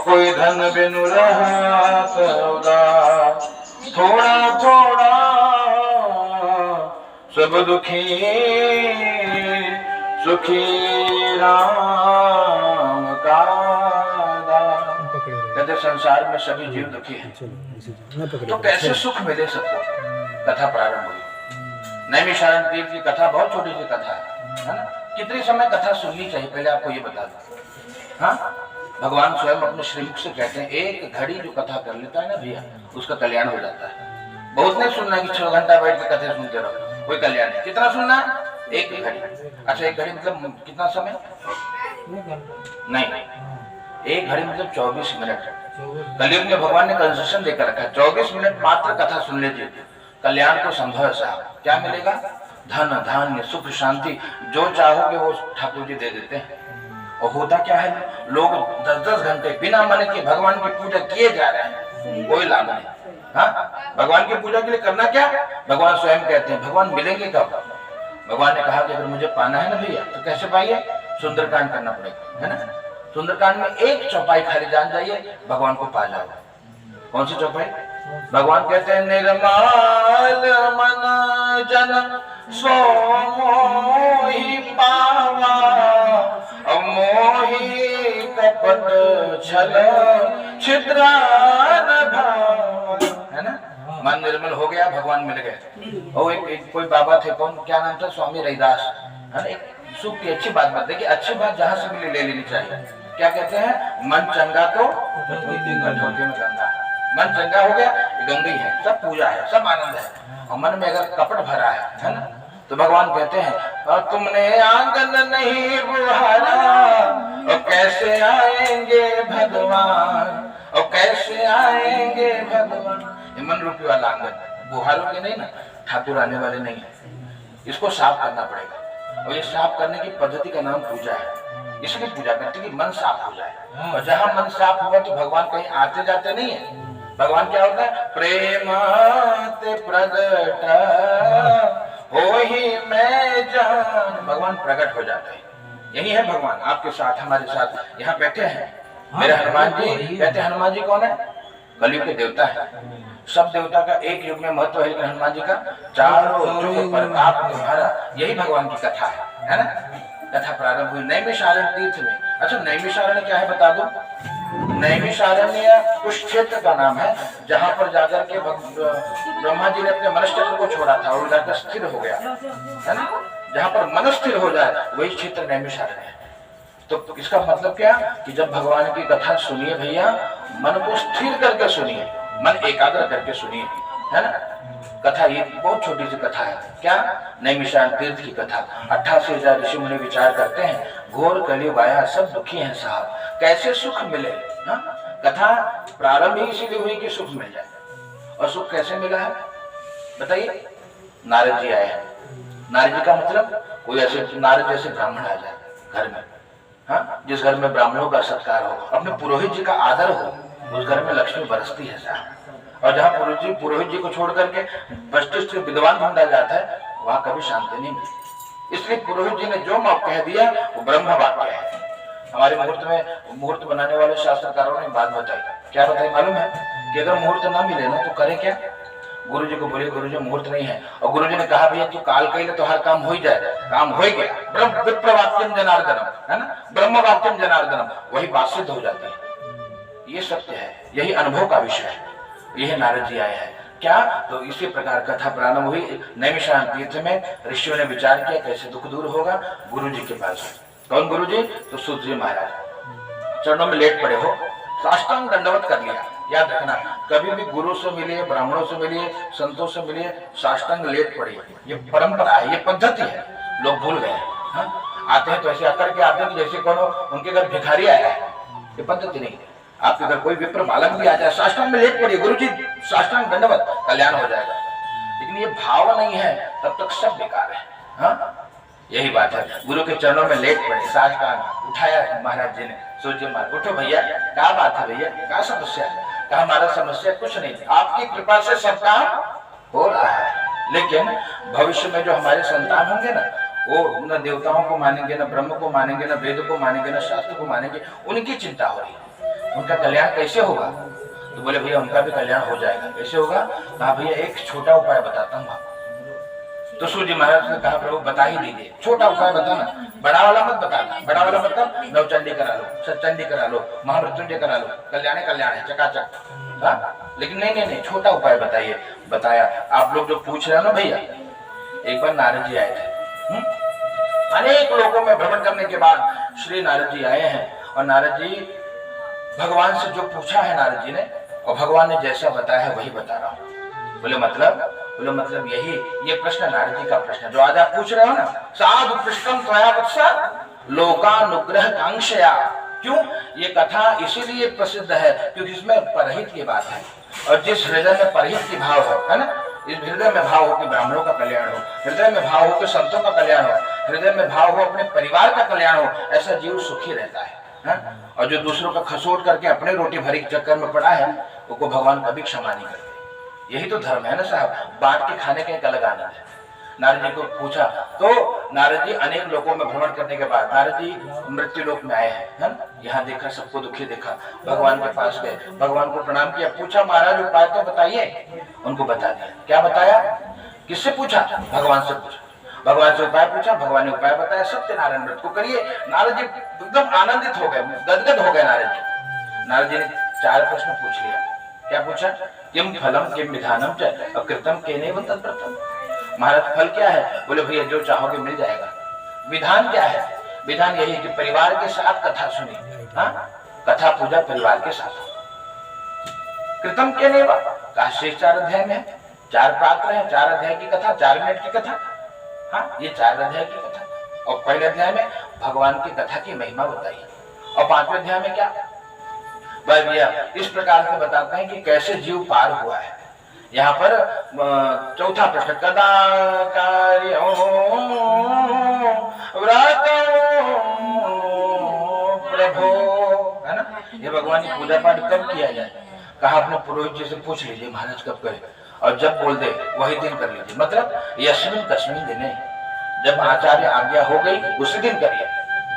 कोई धन बिनु रहत उदास, थोड़ा थोड़ा सब दुखी सुखी राम का दास। कहते संसार में सभी जीव दुखी हैं, तो कैसे सुख मिले सबको। कथा प्रारंभ हुई। नैमिषारण्य तीर्थ की कथा बहुत छोटी सी कथा है ना। कितने समय कथा सुननी चाहिए पहले आपको ये बता दूं। हाँ, भगवान स्वयं अपने श्रीमुख से कहते हैं एक घड़ी जो कथा कर लेता है ना भैया, उसका कल्याण हो जाता है। बहुत नहीं सुनना कि 6 घंटा बैठ के कथा सुनते रहो, कोई कल्याण नहीं। कितना सुनना? एक घड़ी। अच्छा, एक घड़ी मतलब कितना समय? नहीं, एक घड़ी मतलब 24 मिनट। कलयुग में भगवान ने कंसेशन देकर रखा है, 24 मिनट मात्र कथा सुन लीजिए, कल्याण तो संभव है साहब। क्या मिलेगा? धन धान्य सुख शांति, जो चाहोगे वो ठाकुर जी दे देते हैं। और होता क्या है, लोग 10-10 घंटे बिना मन के भगवान की पूजा किए जा रहे हैं, कोई लाभ नहीं। हाँ, भगवान की पूजा के लिए करना क्या? भगवान स्वयं कहते हैं भगवान मिलेंगे कब? भगवान ने कहा कि अगर मुझे पाना है ना भैया, तो कैसे पाइए? सुंदरकांड करना पड़ेगा, है ना। सुंदरकांड में एक चौपाई खाली जान जाइए, भगवान को पा जाओ। कौन सी चौपाई? भगवान कहते हैं निर्मल मन जन सो मोहि पावा, मोहि कपट छल छिद्रान भाव, है ना। मन निर्मल हो गया, भगवान मिल गए। और एक कोई बाबा थे, कौन, क्या नाम था? स्वामी रैदास, है ना। एक सुख की अच्छी बात बताइए, अच्छी बात जहां से मिले ले लेनी चाहिए। क्या कहते हैं? मन चंगा तो कठौती में गंगा। मन चंगा हो गया, गंगा ही है, सब पूजा है, सब आनंद है। और मन में अगर कपट भरा है ना, तो भगवान कहते हैं और तुमने आंगन नहीं बुहारा, और कैसे आएंगे भगवान, और कैसे आएंगे भगवान। ये मन रूपी वाला आंगन बुहारोगे नहीं ना, ठाकुर आने वाले नहीं है। इसको साफ करना पड़ेगा, और ये साफ करने की पद्धति का नाम पूजा है। इसलिए पूजा करते कि मन साफ हो जाए। और जहां मन साफ हुआ तो भगवान कहीं आते जाते नहीं है। भगवान क्या होता है? प्रेम प्रगट होहि मैं जान, भगवान प्रकट हो जाते हैं। यही है भगवान आपके साथ, हमारे साथ यहाँ बैठे हैं। मेरे हनुमान जी कहते हैं, हनुमान जी कौन है? कलयुग के देवता है। सब देवता का एक युग में महत्व है, लेकिन हनुमान जी का चारों युग प्रताप तुम्हारा। यही भगवान की कथा है ना। कथा प्रारंभ हुई नैमिषारण्य तीर्थ में। अच्छा, नैमिषारण्य क्या है बता दो। नैमिषारण्य उस क्षेत्र का नाम है जहां पर जाकर के ब्रह्मा जी ने अपने मनश्चक्र को छोड़ा था और जाकर स्थिर हो गया, है ना। जहां पर मन स्थिर हो जाए वही क्षेत्र नैमिषारण्य है। तो इसका मतलब क्या कि जब भगवान की कथा सुनिए भैया, मन को स्थिर करके सुनिए, मन एकाग्र करके सुनिए, है ना। कथा ये बहुत छोटी सी कथा है। क्या? नैमिषारण्य तीर्थ की कथा। 88,000 ऋषि मुनि विचार करते हैं, घोर कलयुग आया, सब दुखी हैं साहब, कैसे सुख मिले। हा? कथा प्रारंभ ही इसीलिए हुई कि सुख मिल जाए। और सुख कैसे मिला है बताइए? नारद जी आए हैं। नारद जी का मतलब कोई ऐसे नारद जैसे ब्राह्मण आ जाए घर में, हाँ, जिस घर में ब्राह्मणों का सत्कार हो, अपने पुरोहित जी का आदर हो, उस घर में लक्ष्मी बरसती है साहब। और जहाँ पुरोहित जी को छोड़ करके वशिष्ठ विद्वान ढूंढा जाता है, वहां कभी शांति नहीं मिलती। इसलिए पुरोहित जी ने जो मत कह दिया वो ब्रह्म वाक्य है। हमारे मुहूर्त में मुहूर्त बनाने वाले शास्त्रकारों ने बात बताई। क्या बताई मालूम है? कि अगर मुहूर्त ना मिले ना तो करें क्या? गुरु जी को बोले, गुरु जी मुहूर्त नहीं है। और गुरु जी ने कहा भैया तू काल कही तो हर काम हो ही जाए। काम हो गया, ब्रह्म विप्रवाक्यम जनार्दनम, है ना, ब्रह्म वाक्यम जनार्दनम, वही बात सिद्ध हो जाती है। ये सत्य है, यही अनुभव का विषय है। यह नारद जी आए हैं। क्या? तो इसी प्रकार कथा प्रारंभ हुई नैमिषारण्य तीर्थ में। ऋषियों ने विचार किया कैसे दुख दूर होगा। गुरु जी के पास। कौन गुरु जी? तो सूत जी महाराज चरणों में लेट पड़े हो, साष्टांग दंडवत कर लिया। याद रखना, कभी भी गुरु से मिलिए, ब्राह्मणों से मिलिए, संतों से मिलिए, साष्टांग लेट पड़िए। ये परंपरा है, ये पद्धति है, लोग भूल गए। आते हैं तो ऐसे आकर के आते हैं जैसे कोनो उनके घर भिखारी आया है। ये पद्धति नहीं है। आपके घर कोई विप्र बालक भी आ जाए, साष्टांग में लेट पड़िए, गुरु जी साष्टांग दंडवत, कल्याण हो जाएगा। लेकिन ये भाव नहीं है तब तक सब बेकार है। हाँ, यही बात है। गुरु के चरणों में लेट पड़े, साष्टांग उठाया महाराज जी ने। सोचिए महाराज, उठो भैया, क्या बात है भैया, क्या समस्या है? कहा हमारा समस्या कुछ नहीं, आपकी कृपा से सब काम हो रहा है। लेकिन भविष्य में जो हमारे संतान होंगे ना, वो न देवताओं को मानेंगे, न ब्रह्म को मानेंगे, न वेद को मानेंगे, न शास्त्र को मानेंगे, उनकी चिंता हो रही है। उनका कल्याण कैसे होगा? तो बोले भैया उनका भी कल्याण हो जाएगा। कैसे होगा? कहा भैया एक छोटा उपाय बताता हूँ आपको। तो सूर्य महाराज ने कहा प्रभु बता ही दीजिए, छोटा उपाय बताना, बड़ा वाला मत बताना। बड़ा वाला मतलब नवचंडी करा लो, सतचंडी करा लो, महामृत्युंजय करा लो, कल्याण है चकाचक। हाँ लेकिन नहीं, छोटा उपाय बताइए। बताया। आप लोग जो पूछ रहे हो ना भैया, एक बार नारद जी आए थे। अनेक लोगों में भ्रमण करने के बाद श्री नारद जी आए हैं, और नारद जी भगवान से जो पूछा है नारद जी ने, और भगवान ने जैसा बताया है वही बता रहा हूँ। बोले मतलब यही, ये प्रश्न नारद जी का प्रश्न जो आज आप पूछ रहे हो ना, साधु पृष्ठम त्वया वत्सा लोकानुग्रह कांक्षया। क्यों ये कथा इसीलिए प्रसिद्ध है क्योंकि इसमें परहित की बात है, और जिस हृदय में परहित की भाव है ना, इस हृदय में भाव हो कि ब्राह्मणों का कल्याण हो, हृदय में भाव हो कि संतों का कल्याण हो, हृदय में भाव हो अपने परिवार का कल्याण हो, ऐसा जीव सुखी रहता है। और जो दूसरों का खसोट करके अपने रोटी भरी के चक्कर में पड़ा है, उसको भगवान कभी क्षमा नहीं करते। यही तो धर्म है ना साहब, बांट के खाने का एक अलग आनंद है। नारद जी को पूछा तो नारद जी अनेक लोगों में भ्रमण करने के बाद नारद जी मृत्यु लोक में आए हैं। यहाँ देखा, सबको दुखी देखा, भगवान के पास गए, भगवान को प्रणाम किया, पूछा महाराज उपाय तो बताइए। उनको बता दिया। क्या बताया? किससे पूछा? भगवान से पूछा। भगवान से उपाय पूछा, भगवान ने उपाय बताया, सत्यनारायण व्रत को करिए। नारद जी एकदम आनंदित हो गए, गदगद हो गए नारद जी। नारद जी ने 4 प्रश्न पूछ लिया। क्या पूछा? किम फलम किम विधानम च अकृतम केनेव तत्प्रतम। महाराज फल क्या है? बोले भैया जो चाहोगे मिल जाएगा। विधान क्या है? विधान यही कि परिवार के साथ कथा सुनिए। हाँ, कथा पूजा परिवार के साथ। कृतम केनेव का शेष 4 अध्याय में, 4 पात्र है, 4 अध्याय की कथा, 4 मिनट की कथा। हाँ, ये 4 अध्याय की कथा। और पहले अध्याय में भगवान की कथा की महिमा बताई, और 5वें अध्याय में क्या? भाई भैया इस प्रकार से बताते हैं कि कैसे जीव पार हुआ है। यहाँ पर 4था प्रश्न, कदा कार्यो प्रभो, है ना? ये भगवान की पूजा पाठ कब किया जाए? कहा अपने पुरोहित जी से पूछ लीजिए महाराज कब करें, और जब बोल दे वही दिन कर लीजिए। मतलब यस्मिन तस्मिन दिने, जब आचार्य आज्ञा हो गई उसी दिन करिए,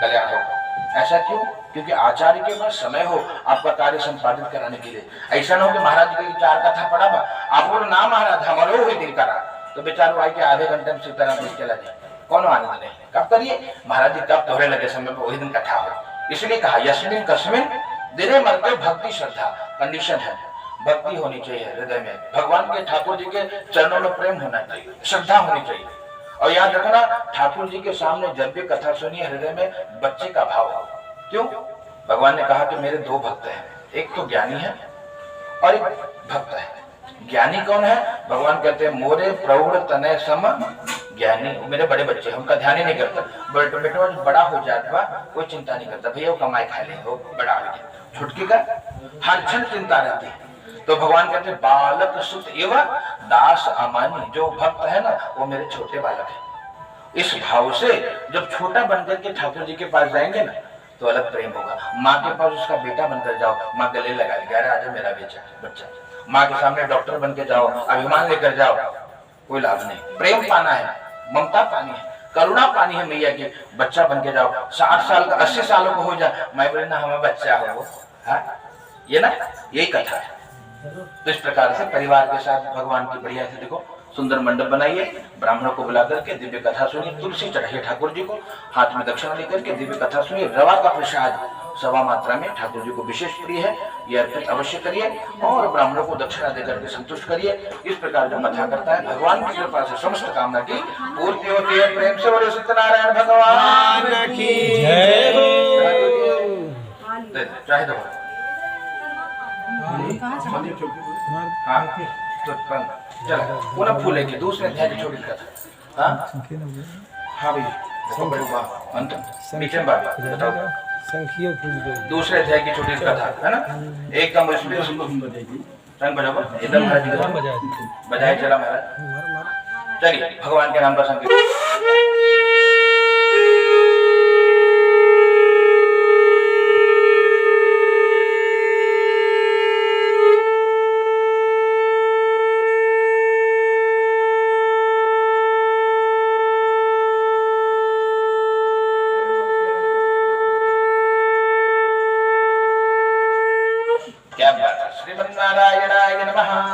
कल्याण होगा। ऐसा क्यों? क्योंकि आचार्य के पास समय हो आपका कार्य संपादित कराने के लिए। ऐसा ना हो कि महाराज जी 4 कथा पढ़ा, आप बोलो ना महाराज हमारे वही दिन करा, तो बेचारो आई के आधे घंटे में सीताराम जी चला जाए, कौन आनंद नहीं। कब करिए? महाराज जी कब तोहरे लगे समय पर वही दिन कथा हो। इसलिए कहा यस्मिन कस्मिन दिने मरते भक्ति श्रद्धा। कंडीशन है, भक्ति होनी चाहिए हृदय में, भगवान के ठाकुर जी के चरणों में प्रेम होना चाहिए, श्रद्धा होनी चाहिए। और याद रखना, ठाकुर जी के सामने जब भी कथा सुनिए हृदय में बच्चे का भाव हो। क्यों? भगवान ने कहा कि मेरे 2 भक्त हैं, एक तो ज्ञानी है और एक भक्त है। ज्ञानी कौन है? भगवान कहते हैं मोरे प्रौढ़ तनय सम ज्ञानी, मेरे बड़े बच्चे हैं, उनका ध्यान ही नहीं करता। बेटा बड़ा हो जाता कोई चिंता नहीं करता, भैया वो कमाई खा ले, वो बड़ा हो गया। छुटकी का हर क्षण चिंता रहती है। तो भगवान कहते हैं बालक सुत एवं दास अमानी, जो भक्त है ना वो मेरे छोटे बालक है। इस भाव से जब छोटा बनकर के ठाकुर जी के पास जाएंगे ना तो अलग प्रेम होगा। माँ के पास उसका बेटा बनकर जाओ, माँ गले लगा लेगी, अरे आजा मेरा बच्चा। माँ के सामने डॉक्टर बन के जाओ, अभिमान लेकर जाओ, कोई लाभ नहीं। प्रेम पाना है, ममता पानी है, करुणा पानी है मैया की, बच्चा बन के जाओ। 60 साल का 80 सालों को हो जाए, मैं बोले ना हमें बच्चा हो। ये ना यही कथा है। तो इस प्रकार से परिवार के साथ भगवान की बढ़िया से देखो सुंदर मंडप बनाइए, ब्राह्मणों को बुला करके दिव्य कथा सुनिए, तुलसी चढ़ाइए ठाकुर जी को, हाथ में दक्षिणा लेकर के दिव्य कथा सुनिए। रवा का प्रसाद सवा मात्रा में ठाकुर जी को विशेष प्रिय है, ये अर्पित अवश्य करिए, और ब्राह्मणों को दक्षिणा देकर के संतुष्ट करिए। इस प्रकार जो कथा करता है भगवान की कृपा से समस्त कामना की पूर्ति होती है। प्रेम से बोलो सत्यनारायण भगवान की जय हो। चाहे दो हाँ तो चलो पुनः फूल लेके दूसरे अध्याय की छोटी कथा। हाँ भाई देखो बड़े अंत नीचे बात बताओ, दूसरे अध्याय की छोटी कथा है ना, एकदम उसमें रंग बजाओ, एकदम बजाए चला महाराज। चलिए भगवान के नाम का संकीर्तन। श्रीमन्नारायणाय नमः।